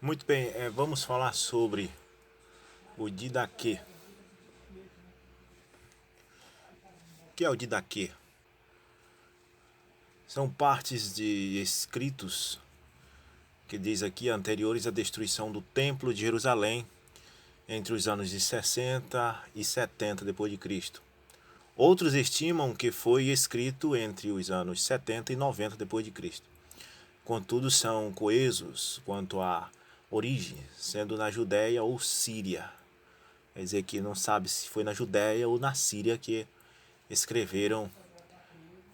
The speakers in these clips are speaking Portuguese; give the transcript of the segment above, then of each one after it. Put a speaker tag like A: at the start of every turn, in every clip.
A: Muito bem, vamos falar sobre o Didaquê. O que é o Didaquê? São partes de escritos que diz aqui anteriores à destruição do Templo de Jerusalém entre os anos de 60 e 70 depois de Cristo. Outros estimam que foi escrito entre os anos 70 e 90 depois de Cristo. Contudo, são coesos quanto à origem, sendo na Judéia ou Síria. Quer dizer que não sabe se foi na Judéia ou na Síria que escreveram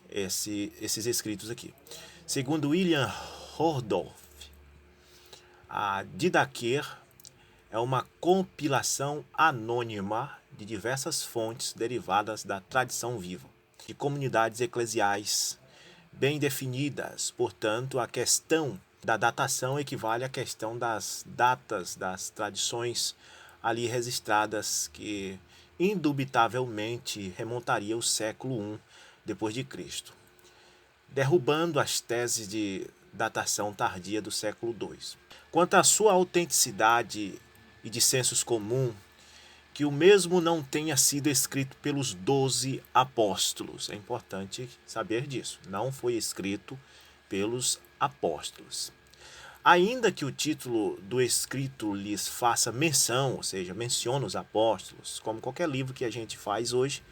A: esses escritos aqui. Segundo William Randolph, a Didaquê é uma compilação anônima de diversas fontes derivadas da tradição viva, de comunidades eclesiais bem definidas. Portanto, a questão da datação equivale à questão das datas das tradições ali registradas, que indubitavelmente remontaria ao século I depois de Cristo, derrubando as teses de datação tardia do século II. Quanto à sua autenticidade e de senso comum, que o mesmo não tenha sido escrito pelos 12 apóstolos. É importante saber disso. Não foi escrito pelos apóstolos. Ainda que o título do escrito lhes faça menção, ou seja, menciona os apóstolos, como qualquer livro que a gente faz hoje,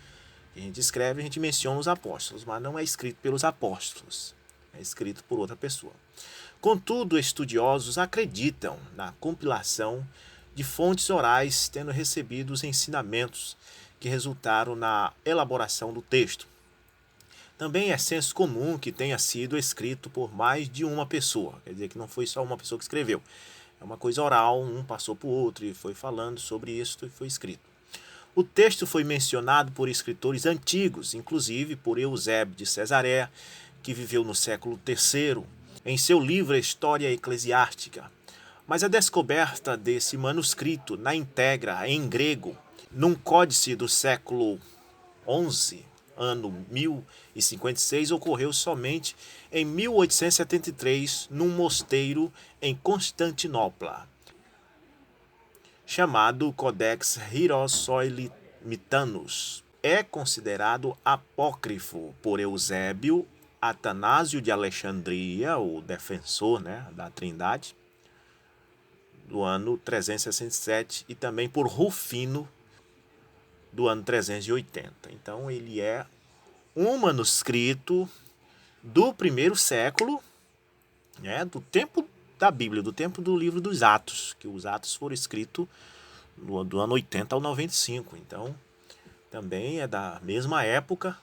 A: a gente escreve, a gente menciona os apóstolos, mas não é escrito pelos apóstolos, é escrito por outra pessoa. Contudo, estudiosos acreditam na compilação de fontes orais, tendo recebido os ensinamentos que resultaram na elaboração do texto. Também é senso comum que tenha sido escrito por mais de uma pessoa, quer dizer que não foi só uma pessoa que escreveu. É uma coisa oral, um passou para o outro e foi falando sobre isso e foi escrito. O texto foi mencionado por escritores antigos, inclusive por Eusébio de Cesareia, que viveu no século III, em seu livro História Eclesiástica. Mas a descoberta desse manuscrito na íntegra em grego, num códice do século XI, ano 1056, ocorreu somente em 1873, num mosteiro em Constantinopla, chamado Codex Hierosolymitanus. É considerado apócrifo por Eusébio, Atanásio de Alexandria, o defensor, da Trindade, do ano 367, e também por Rufino, do ano 380. Então ele é um manuscrito do primeiro século, do tempo da Bíblia, do tempo do livro dos Atos, que os Atos foram escritos do ano 80 ao 95. Então também é da mesma época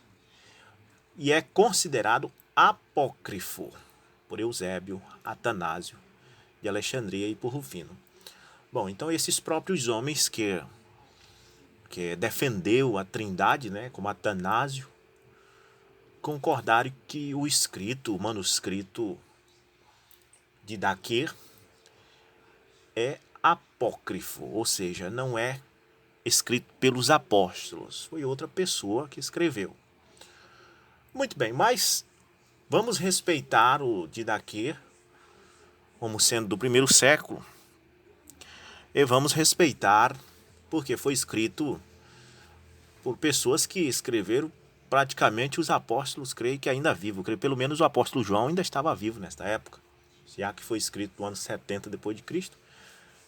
A: e é considerado apócrifo por Eusébio, Atanásio de Alexandria e por Rufino. Bom, então esses próprios homens que defendeu a Trindade, como Atanásio, concordaram que o manuscrito de Didaquê é apócrifo, ou seja, não é escrito pelos apóstolos, foi outra pessoa que escreveu. Muito bem, mas vamos respeitar o Didaquê como sendo do primeiro século, e vamos respeitar porque foi escrito por pessoas que escreveram praticamente os apóstolos, creio que ainda vivo, creio pelo menos o apóstolo João ainda estava vivo nesta época, já que foi escrito no ano 70 depois de Cristo.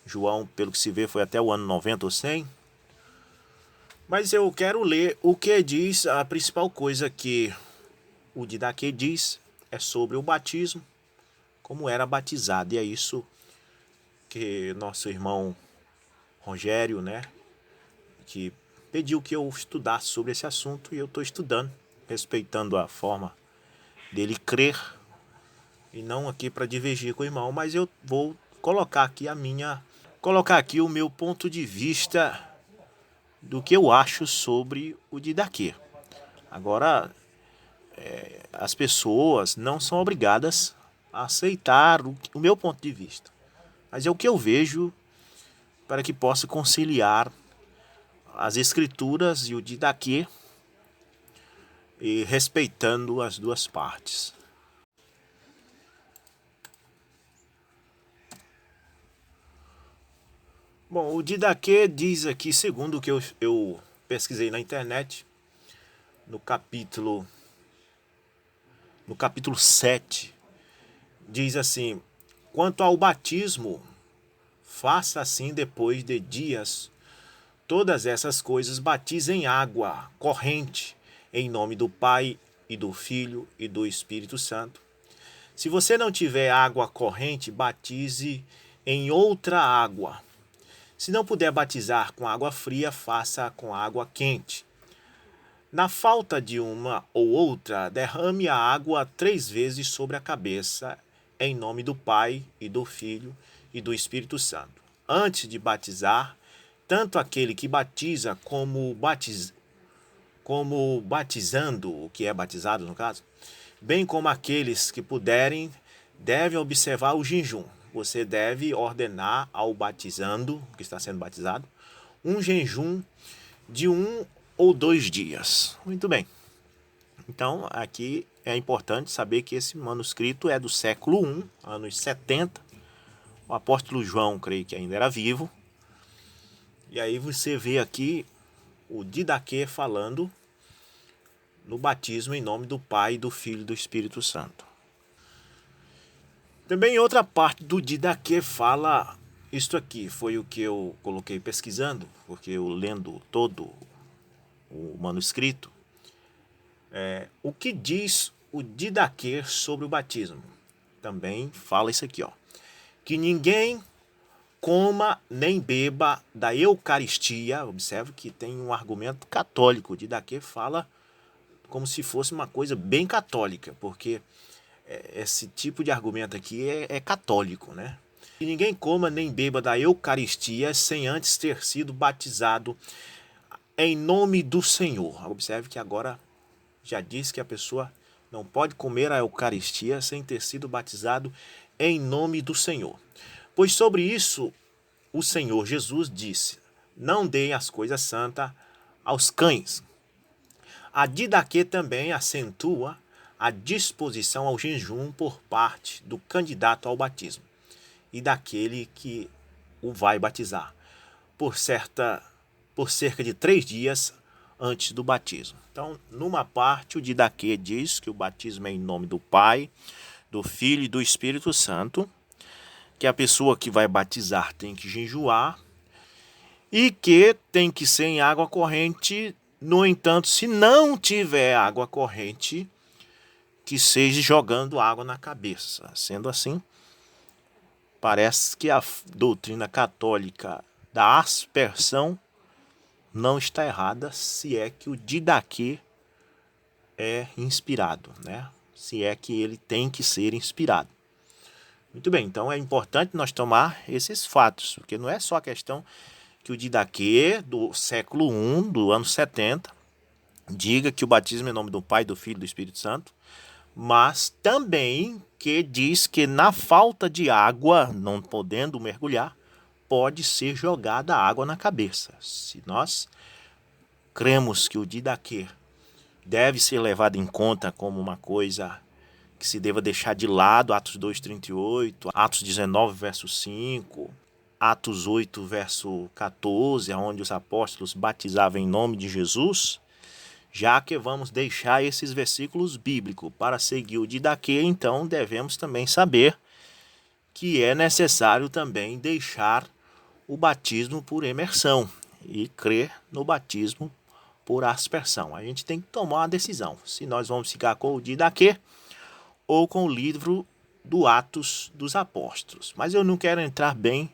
A: João, pelo que se vê, foi até o ano 90 ou 100. Mas eu quero ler o que diz. A principal coisa que o Didaquê diz é sobre o batismo, como era batizado, e é isso que nosso irmão Rogério, que pediu que eu estudasse sobre esse assunto, e eu estou estudando, respeitando a forma dele crer, e não aqui para divergir com o irmão, mas eu vou colocar aqui o meu ponto de vista do que eu acho sobre o Didaquê. Agora, as pessoas não são obrigadas a aceitar o meu ponto de vista, mas é o que eu vejo para que possa conciliar as escrituras e o Didaquê, e respeitando as duas partes. Bom, o Didaquê diz aqui, segundo o que eu pesquisei na internet, no capítulo 7, diz assim: quanto ao batismo, faça assim depois de dias. Todas essas coisas batize em água corrente, em nome do Pai e do Filho e do Espírito Santo. Se você não tiver água corrente, batize em outra água. Se não puder batizar com água fria, faça com água quente. Na falta de uma ou outra, derrame a água 3 vezes sobre a cabeça, em nome do Pai e do Filho e do Espírito Santo. Antes de batizar, tanto aquele que batiza como batizando, o que é batizado no caso, bem como aqueles que puderem, devem observar o jejum. Você deve ordenar ao batizando, que está sendo batizado, um jejum de 1 ou 2 dias. Muito bem. Então, aqui é importante saber que esse manuscrito é do século I, anos 70. O apóstolo João, creio que ainda era vivo. E aí você vê aqui o Didaquê falando no batismo em nome do Pai, do Filho e do Espírito Santo. Também outra parte do Didaquê fala isto aqui, foi o que eu coloquei pesquisando, porque eu lendo todo o manuscrito. O que diz o Didaquê sobre o batismo? Também fala isso aqui, ó. Que ninguém coma nem beba da Eucaristia. Observe que tem um argumento católico. O Didaquê fala como se fosse uma coisa bem católica, porque esse tipo de argumento aqui é católico, né? Que ninguém coma nem beba da Eucaristia sem antes ter sido batizado em nome do Senhor. Observe que agora já diz que a pessoa não pode comer a Eucaristia sem ter sido batizado em nome do Senhor. Pois sobre isso o Senhor Jesus disse: não deem as coisas santas aos cães. A Didaquê também acentua a disposição ao jejum por parte do candidato ao batismo e daquele que o vai batizar, por cerca de 3 dias antes do batismo. Então, numa parte, o Didaquê diz que o batismo é em nome do Pai, do Filho e do Espírito Santo, que a pessoa que vai batizar tem que jejuar e que tem que ser em água corrente. No entanto, se não tiver água corrente, que seja jogando água na cabeça. Sendo assim, parece que a doutrina católica da aspersão não está errada, se é que o Didaquê é inspirado, né? Se é que ele tem que ser inspirado. Muito bem, então é importante nós tomar esses fatos, porque não é só a questão que o Didaquê do século I, do ano 70, diga que o batismo é em nome do Pai, do Filho e do Espírito Santo, mas também que diz que na falta de água, não podendo mergulhar, pode ser jogada água na cabeça. Se nós cremos que o Didaquê deve ser levado em conta como uma coisa que se deva deixar de lado, Atos 2:38, Atos 19, verso 5, Atos 8, verso 14, onde os apóstolos batizavam em nome de Jesus, já que vamos deixar esses versículos bíblicos para seguir o Didaquê, então devemos também saber que é necessário também deixar o batismo por imersão e crer no batismo por aspersão. A gente tem que tomar uma decisão, se nós vamos ficar com o Didaquê ou com o livro do Atos dos Apóstolos. Mas eu não quero entrar bem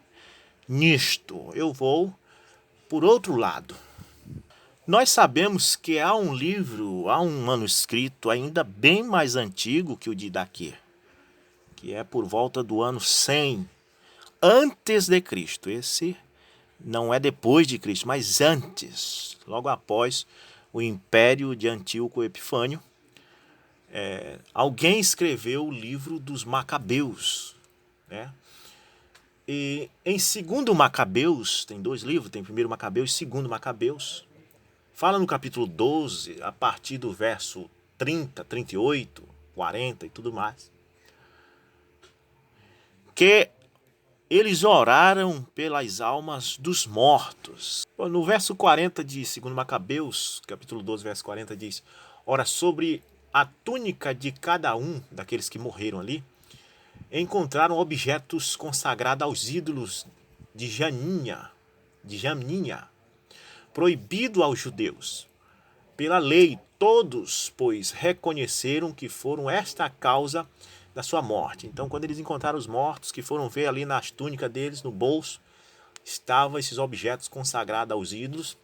A: nisto, eu vou por outro lado. Nós sabemos que há um livro, há um manuscrito ainda bem mais antigo que o Didaquê, que é por volta do ano 100 antes de Cristo. Esse não é depois de Cristo, mas antes, logo após o império de Antíoco Epifânio. Alguém escreveu o livro dos Macabeus, né? E em 2 Macabeus, tem 2 livros, tem 1 Macabeus e 2 Macabeus. Fala no capítulo 12, a partir do verso 30, 38, 40 e tudo mais, que eles oraram pelas almas dos mortos. No verso 40 de 2 Macabeus, capítulo 12, verso 40, diz: ora, sobre a túnica de cada um daqueles que morreram ali, encontraram objetos consagrados aos ídolos de Janinha, proibido aos judeus. Pela lei, todos, pois, reconheceram que foram esta a causa da sua morte. Então, quando eles encontraram os mortos, que foram ver ali nas túnicas deles, no bolso, estavam esses objetos consagrados aos ídolos.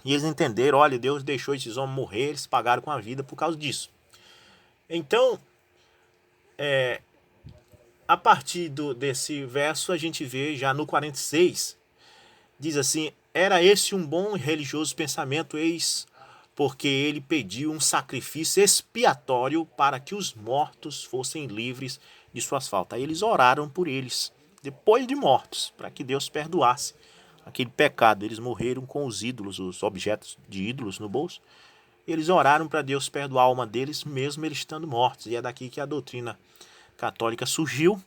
A: E eles entenderam, olha, Deus deixou esses homens morrer, eles pagaram com a vida por causa disso. Então, a partir desse verso, a gente vê já no 46, diz assim: era esse um bom e religioso pensamento, eis porque ele pediu um sacrifício expiatório para que os mortos fossem livres de suas faltas. Aí eles oraram por eles, depois de mortos, para que Deus perdoasse aquele pecado. Eles morreram com os ídolos, os objetos de ídolos no bolso. Eles oraram para Deus perdoar a alma deles, mesmo eles estando mortos. E é daqui que a doutrina católica surgiu,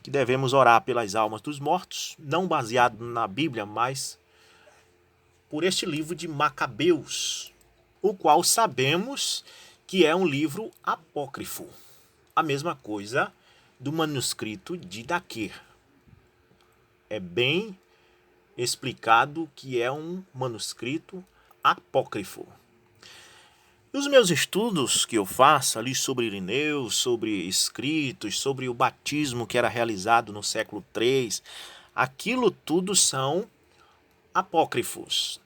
A: que devemos orar pelas almas dos mortos, não baseado na Bíblia, mas por este livro de Macabeus, o qual sabemos que é um livro apócrifo. A mesma coisa do manuscrito de Daquer. É bem explicado que é um manuscrito apócrifo. E os meus estudos que eu faço ali sobre Irineu, sobre escritos, sobre o batismo que era realizado no século III, aquilo tudo são apócrifos.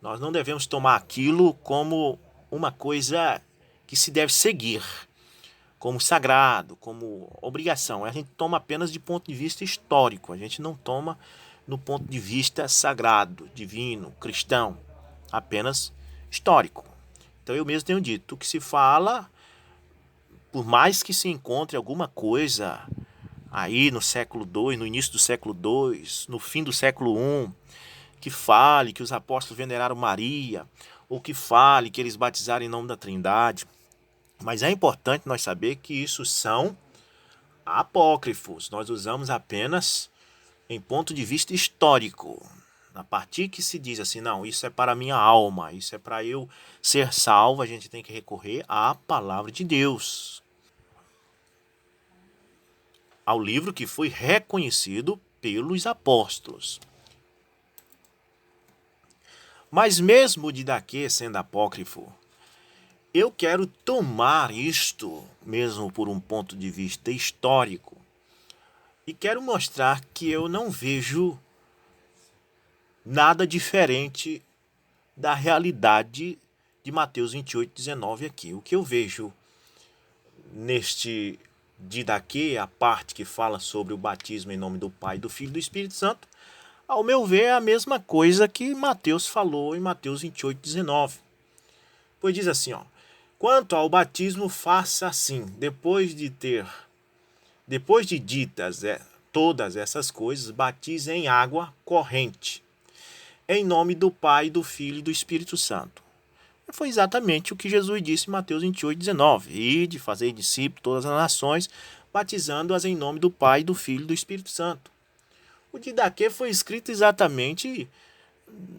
A: Nós não devemos tomar aquilo como uma coisa que se deve seguir, como sagrado, como obrigação. A gente toma apenas de ponto de vista histórico, a gente não toma no ponto de vista sagrado, divino, cristão, apenas histórico. Então eu mesmo tenho dito, o que se fala, por mais que se encontre alguma coisa aí no século II, no início do século II, no fim do século I, que fale que os apóstolos veneraram Maria, ou que fale que eles batizaram em nome da Trindade. Mas é importante nós saber que isso são apócrifos. Nós usamos apenas em ponto de vista histórico. A partir que se diz assim, não, isso é para a minha alma, isso é para eu ser salvo, a gente tem que recorrer à palavra de Deus. Ao livro que foi reconhecido pelos apóstolos. Mas mesmo o Didaquê sendo apócrifo, eu quero tomar isto, mesmo por um ponto de vista histórico, e quero mostrar que eu não vejo nada diferente da realidade de Mateus 28:19 aqui. O que eu vejo neste Didaquê, a parte que fala sobre o batismo em nome do Pai, do Filho e do Espírito Santo, ao meu ver, é a mesma coisa que Mateus falou em Mateus 28:19. Pois diz assim, ó: quanto ao batismo, faça assim, depois de ditas todas essas coisas, batize em água corrente, em nome do Pai, do Filho e do Espírito Santo. Foi exatamente o que Jesus disse em Mateus 28:19. Ide, fazei discípulos todas as nações, batizando-as em nome do Pai, do Filho e do Espírito Santo. O Didaquê foi escrito exatamente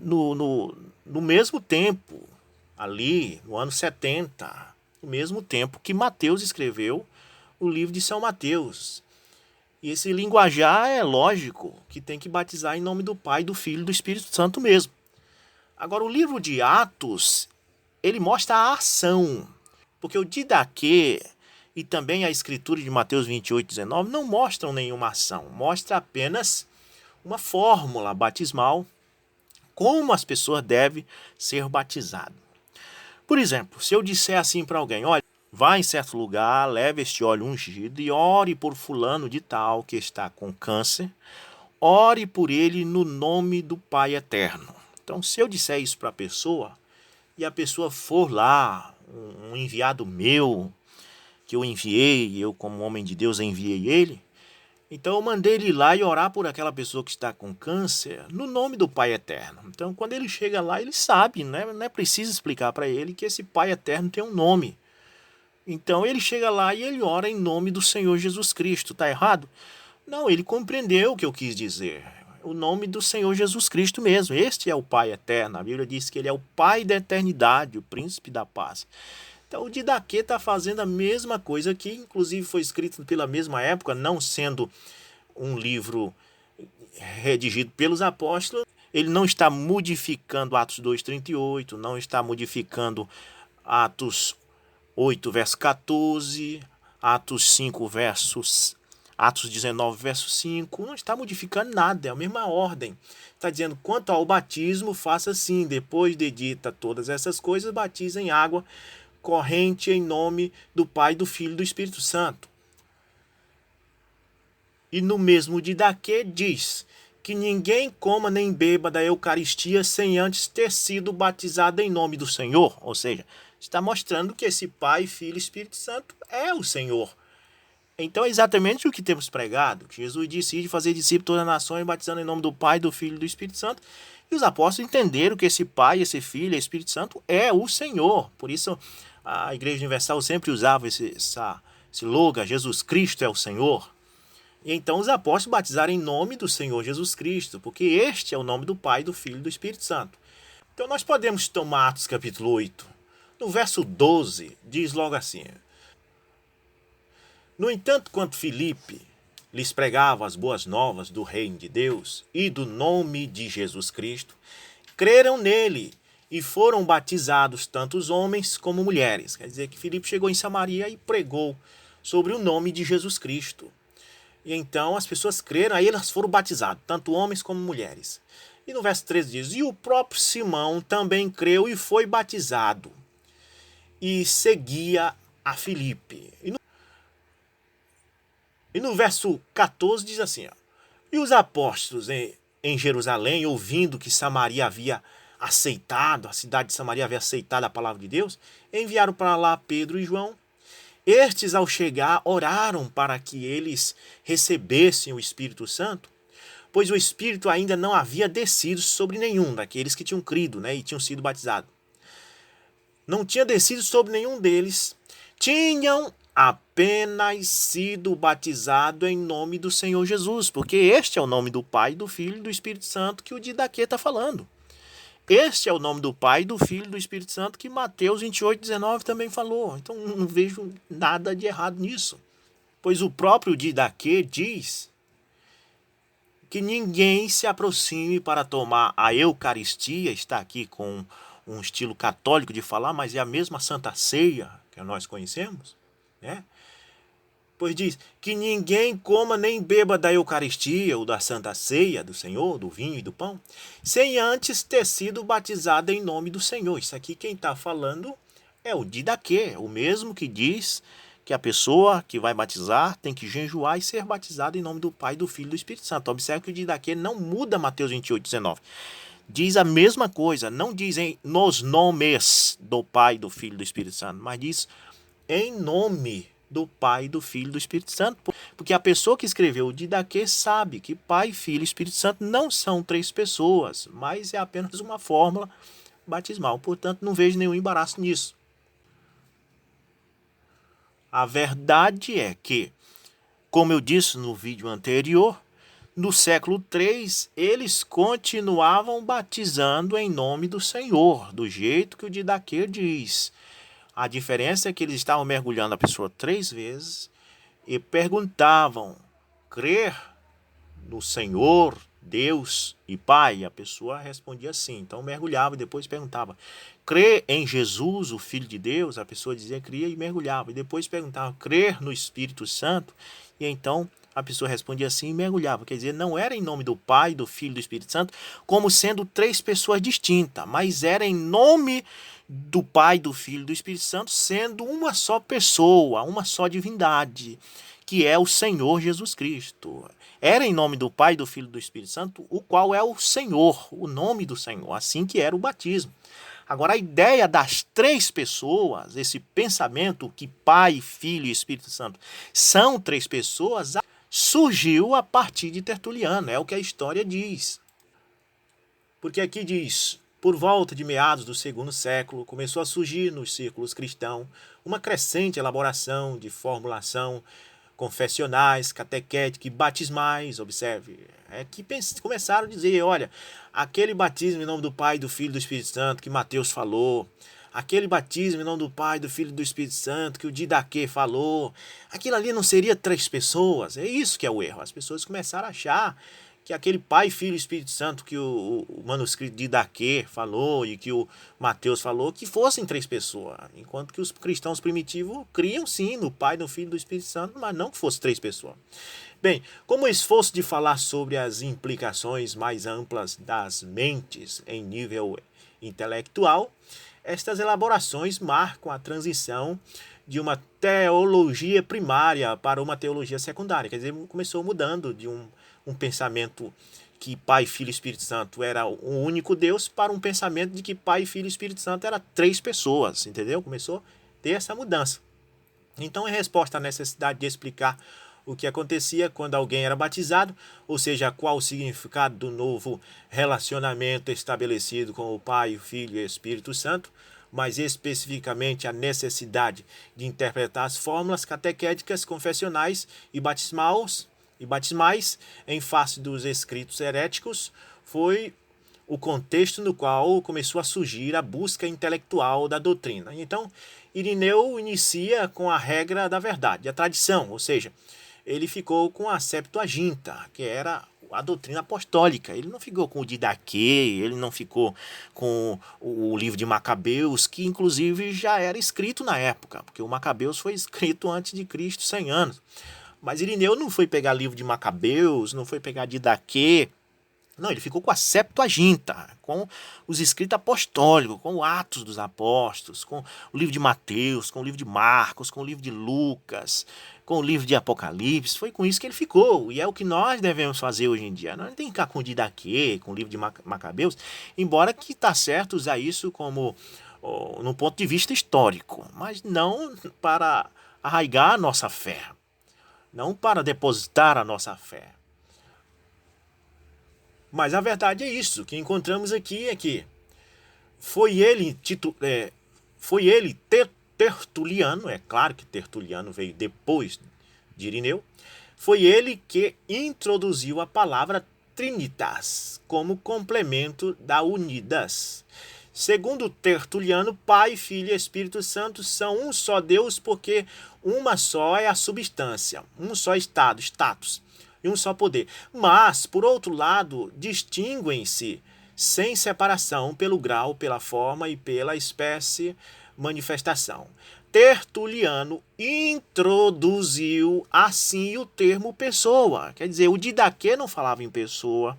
A: no mesmo tempo, ali no ano 70, no mesmo tempo que Mateus escreveu o livro de São Mateus. E esse linguajar é lógico que tem que batizar em nome do Pai, do Filho e do Espírito Santo mesmo. Agora, o livro de Atos, ele mostra a ação, porque o Didaquê e também a escritura de Mateus 28:19 não mostram nenhuma ação, mostra apenas uma fórmula batismal, como as pessoas devem ser batizadas. Por exemplo, se eu disser assim para alguém, olha, vá em certo lugar, leve este óleo ungido e ore por fulano de tal que está com câncer, ore por ele no nome do Pai Eterno. Então, se eu disser isso para a pessoa, e a pessoa for lá, um enviado meu, que eu enviei, eu como homem de Deus enviei ele, então eu mandei ele ir lá e orar por aquela pessoa que está com câncer no nome do Pai Eterno. Então quando ele chega lá, ele sabe, né? Não é preciso explicar para ele que esse Pai Eterno tem um nome. Então ele chega lá e ele ora em nome do Senhor Jesus Cristo. Está errado? Não, ele compreendeu o que eu quis dizer. O nome do Senhor Jesus Cristo mesmo. Este é o Pai eterno. A Bíblia diz que ele é o Pai da eternidade, o príncipe da paz. Então o Didaquê está fazendo a mesma coisa que inclusive foi escrito pela mesma época, não sendo um livro redigido pelos apóstolos. Ele não está modificando Atos 2:38, não está modificando Atos 8, verso 14, Atos 19, verso 5, não está modificando nada, é a mesma ordem. Está dizendo, quanto ao batismo, faça assim, depois de dita todas essas coisas, batiza em água corrente em nome do Pai, do Filho e do Espírito Santo. E no mesmo Didaquê diz que ninguém coma nem beba da Eucaristia sem antes ter sido batizado em nome do Senhor. Ou seja, está mostrando que esse Pai, Filho e Espírito Santo é o Senhor. Então é exatamente o que temos pregado. Que Jesus disse de fazer discípulos de todas as nações, batizando em nome do Pai, do Filho e do Espírito Santo. E os apóstolos entenderam que esse Pai, esse Filho e Espírito Santo é o Senhor. Por isso a Igreja Universal sempre usava esse slogan, Jesus Cristo é o Senhor. E então os apóstolos batizaram em nome do Senhor Jesus Cristo, porque este é o nome do Pai, do Filho e do Espírito Santo. Então nós podemos tomar Atos capítulo 8. No verso 12, diz logo assim: no entanto, quando Filipe lhes pregava as boas novas do reino de Deus e do nome de Jesus Cristo, creram nele e foram batizados tanto os homens como mulheres. Quer dizer que Filipe chegou em Samaria e pregou sobre o nome de Jesus Cristo. E então as pessoas creram, aí elas foram batizadas, tanto homens como mulheres. E no verso 13 diz, e o próprio Simão também creu e foi batizado. E seguia a Filipe. E no verso 14 diz assim, ó, e os apóstolos em Jerusalém, ouvindo que Samaria havia aceitado, a cidade de Samaria havia aceitado a palavra de Deus, enviaram para lá Pedro e João. Estes, ao chegar, oraram para que eles recebessem o Espírito Santo, pois o Espírito ainda não havia descido sobre nenhum daqueles que tinham crido, e tinham sido batizados. Não tinha descido sobre nenhum deles. Tinham apenas sido batizados em nome do Senhor Jesus, porque este é o nome do Pai, do Filho e do Espírito Santo que o Didaquê está falando. Este é o nome do Pai, do Filho e do Espírito Santo que Mateus 28:19 também falou. Então não vejo nada de errado nisso. Pois o próprio Didaquê diz que ninguém se aproxime para tomar a Eucaristia, está aqui com um estilo católico de falar, mas é a mesma Santa Ceia que nós conhecemos, Pois diz que ninguém coma nem beba da Eucaristia ou da Santa Ceia do Senhor, do vinho e do pão, sem antes ter sido batizado em nome do Senhor. Isso aqui quem está falando é o Didaquê, o mesmo que diz que a pessoa que vai batizar tem que jejuar e ser batizada em nome do Pai, do Filho e do Espírito Santo. Observe que o Didaquê não muda Mateus 28:19. Diz a mesma coisa, não diz nos nomes do Pai, do Filho e do Espírito Santo, mas diz em nome do Pai, do Filho e do Espírito Santo. Porque a pessoa que escreveu o Didaquê sabe que Pai, Filho e Espírito Santo não são três pessoas, mas é apenas uma fórmula batismal. Portanto, não vejo nenhum embaraço nisso. A verdade é que, como eu disse no vídeo anterior, no século III, eles continuavam batizando em nome do Senhor, do jeito que o Didaquê diz. A diferença é que eles estavam mergulhando a pessoa 3 vezes e perguntavam, crer no Senhor, Deus e Pai? A pessoa respondia sim. Então mergulhava e depois perguntava, crer em Jesus, o Filho de Deus? A pessoa dizia cria e mergulhava. E depois perguntava, crer no Espírito Santo? E então a pessoa respondia sim e mergulhava. Quer dizer, não era em nome do Pai, do Filho e do Espírito Santo, como sendo 3 pessoas distintas, mas era em nome do Pai, do Filho e do Espírito Santo, sendo uma só pessoa, uma só divindade, que é o Senhor Jesus Cristo. Era em nome do Pai, do Filho e do Espírito Santo, o qual é o Senhor, o nome do Senhor, assim que era o batismo. Agora, a ideia das 3 pessoas, esse pensamento que Pai, Filho e Espírito Santo são 3 pessoas, surgiu a partir de Tertuliano, é o que a história diz. Porque aqui diz, por volta de meados do 2º século, começou a surgir nos círculos cristãos uma crescente elaboração de formulação confessionais, catequéticos e batismais, observe, que começaram a dizer, olha, aquele batismo em nome do Pai, do Filho e do Espírito Santo que Mateus falou, aquele batismo em nome do Pai, do Filho e do Espírito Santo que o Didaquê falou, aquilo ali não seria 3 pessoas? É isso que é o erro. As pessoas começaram a achar que aquele Pai, Filho e Espírito Santo que o manuscrito de Didaquê falou e que o Mateus falou, que fossem 3 pessoas. Enquanto que os cristãos primitivos criam sim no Pai, no Filho e do Espírito Santo, mas não que fosse 3 pessoas. Bem, como esforço de falar sobre as implicações mais amplas das mentes em nível intelectual, estas elaborações marcam a transição de uma teologia primária para uma teologia secundária. Quer dizer, começou mudando de um pensamento que Pai, Filho e Espírito Santo era um único Deus para um pensamento de que Pai, Filho e Espírito Santo era 3 pessoas, entendeu? Começou a ter essa mudança. Então, em resposta à necessidade de explicar o que acontecia quando alguém era batizado, ou seja, qual o significado do novo relacionamento estabelecido com o Pai, o Filho e o Espírito Santo, mas especificamente a necessidade de interpretar as fórmulas catequéticas, confessionais e batismais em face dos escritos heréticos, foi o contexto no qual começou a surgir a busca intelectual da doutrina. Então, Irineu inicia com a regra da verdade, a tradição, ou seja, ele ficou com a Septuaginta, que era a doutrina apostólica. Ele não ficou com o Didaquê, ele não ficou com o livro de Macabeus, que inclusive já era escrito na época, porque o Macabeus foi escrito antes de Cristo, 100 anos. Mas Irineu não foi pegar livro de Macabeus, não foi pegar Didaquê. Não, ele ficou com a Septuaginta, com os escritos apostólicos, com o Atos dos Apóstolos, com o livro de Mateus, com o livro de Marcos, com o livro de Lucas, com o livro de Apocalipse. Foi com isso que ele ficou, e é o que nós devemos fazer hoje em dia. Nós não tem que ficar com o Didaquê, com o livro de Macabeus, embora que está certo usar isso como no ponto de vista histórico, mas não para arraigar a nossa fé, não para depositar a nossa fé. Mas a verdade é isso, que encontramos aqui é que foi ele Tertuliano, é claro que Tertuliano veio depois de Irineu, foi ele que introduziu a palavra Trinitas como complemento da Unidas. Segundo Tertuliano, Pai, Filho e Espírito Santo são um só Deus porque uma só é a substância, um só estado, status, e um só poder. Mas, por outro lado, distinguem-se sem separação pelo grau, pela forma e pela espécie manifestação. Tertuliano introduziu assim o termo pessoa. Quer dizer, o Didaquê não falava em pessoa.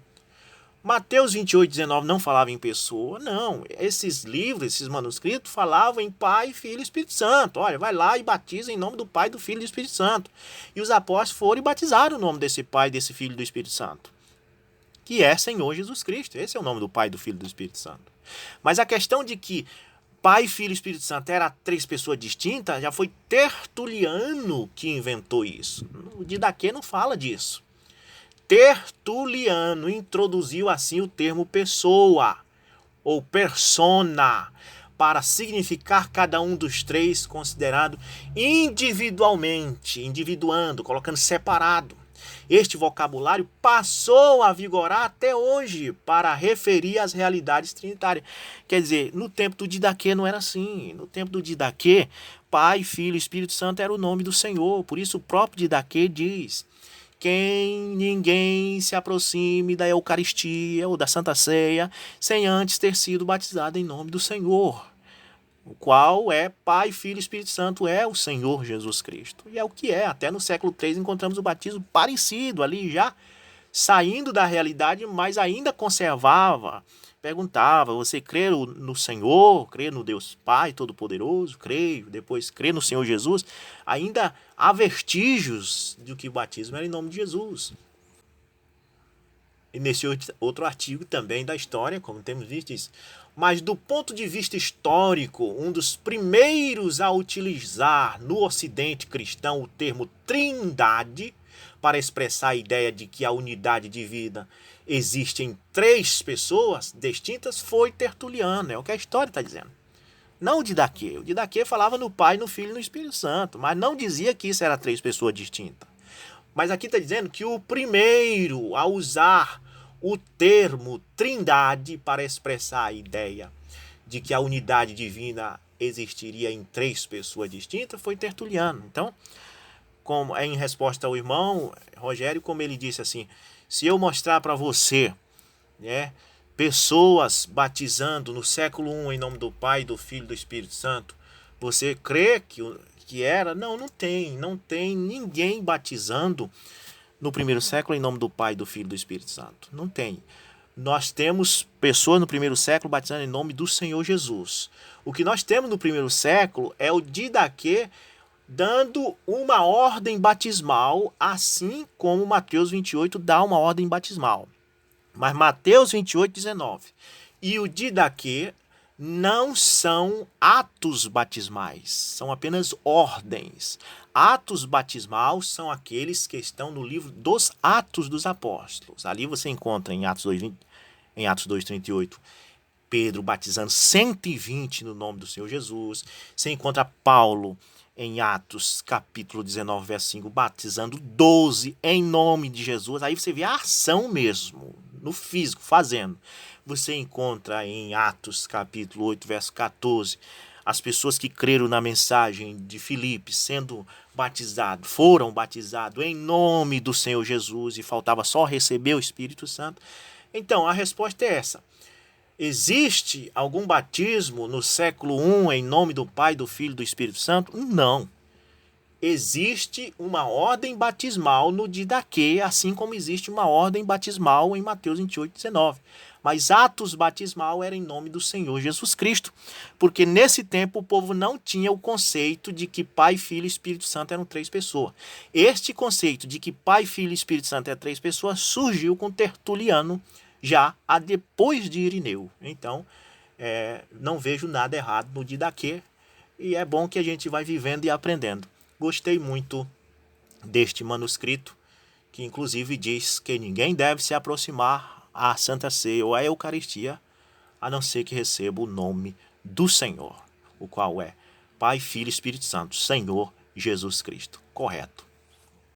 A: Mateus 28:19 não falava em pessoa. Não, esses livros, esses manuscritos falavam em Pai, Filho e Espírito Santo. Olha, vai lá e batiza em nome do Pai, do Filho e do Espírito Santo. E os apóstolos foram e batizaram o nome desse Pai, desse Filho e do Espírito Santo, que é Senhor Jesus Cristo. Esse é o nome do Pai, do Filho e do Espírito Santo. Mas a questão de que Pai, Filho e Espírito Santo eram 3 pessoas distintas, já foi Tertuliano que inventou isso. O Didaquê não fala disso. Tertuliano introduziu assim o termo pessoa ou persona para significar cada um dos 3 considerado individualmente, individuando, colocando separado. Este vocabulário passou a vigorar até hoje para referir às realidades trinitárias. Quer dizer, no tempo do Didaquê não era assim. No tempo do Didaquê, Pai, Filho e Espírito Santo era o nome do Senhor. Por isso o próprio Didaquê diz: ninguém se aproxime da Eucaristia ou da Santa Ceia sem antes ter sido batizado em nome do Senhor, o qual é Pai, Filho e Espírito Santo, é o Senhor Jesus Cristo. E é o que é. Até no século III encontramos o batismo parecido ali, já saindo da realidade, mas ainda conservava. Perguntava: você crê no Senhor? Crê no Deus Pai Todo-Poderoso? Creio. Depois crê no Senhor Jesus? Ainda há vestígios de que o batismo era em nome de Jesus. E nesse outro artigo também da história, como temos visto isso. Mas do ponto de vista histórico, um dos primeiros a utilizar no Ocidente cristão o termo trindade para expressar a ideia de que a unidade de vida existe em 3 pessoas distintas foi Tertuliano. É o que a história está dizendo. Não o Didaquê. O Didaquê falava no Pai, no Filho e no Espírito Santo, mas não dizia que isso era 3 pessoas distintas. Mas aqui está dizendo que o primeiro a usar o termo trindade para expressar a ideia de que a unidade divina existiria em 3 pessoas distintas foi Tertuliano. Então, como em resposta ao irmão Rogério, como ele disse assim, se eu mostrar para você, né, pessoas batizando no século I em nome do Pai, do Filho e do Espírito Santo, você crê que era? Não tem ninguém batizando no primeiro século em nome do Pai, do Filho e do Espírito Santo. Não tem. Nós temos pessoas no primeiro século batizando em nome do Senhor Jesus. O que nós temos no primeiro século é o Didaquê dando uma ordem batismal, assim como Mateus 28 dá uma ordem batismal. Mas Mateus 28, 19 e o Didaquê não são atos batismais, são apenas ordens. Atos batismais são aqueles que estão no livro dos Atos dos Apóstolos. Ali você encontra em Atos 2, em Atos 2:38, Pedro batizando 120 no nome do Senhor Jesus. Você encontra Paulo em Atos capítulo 19, verso 5, batizando 12 em nome de Jesus. Aí você vê a ação mesmo, no físico, fazendo. Você encontra em Atos capítulo 8, verso 14, as pessoas que creram na mensagem de Filipe sendo batizados, foram batizados em nome do Senhor Jesus e faltava só receber o Espírito Santo. Então, a resposta é essa. Existe algum batismo no século I em nome do Pai, do Filho e do Espírito Santo? Não. Existe uma ordem batismal no Didaquê, assim como existe uma ordem batismal em Mateus 28, 19. Mas atos batismal era em nome do Senhor Jesus Cristo, porque nesse tempo o povo não tinha o conceito de que Pai, Filho e Espírito Santo eram 3 pessoas. Este conceito de que Pai, Filho e Espírito Santo eram 3 pessoas surgiu com Tertuliano, já a depois de Irineu. Então, não vejo nada errado no Didaquê, e é bom que a gente vai vivendo e aprendendo. Gostei muito deste manuscrito, que inclusive diz que ninguém deve se aproximar à Santa Ceia ou à Eucaristia, a não ser que receba o nome do Senhor, o qual é Pai, Filho e Espírito Santo, Senhor Jesus Cristo. Correto.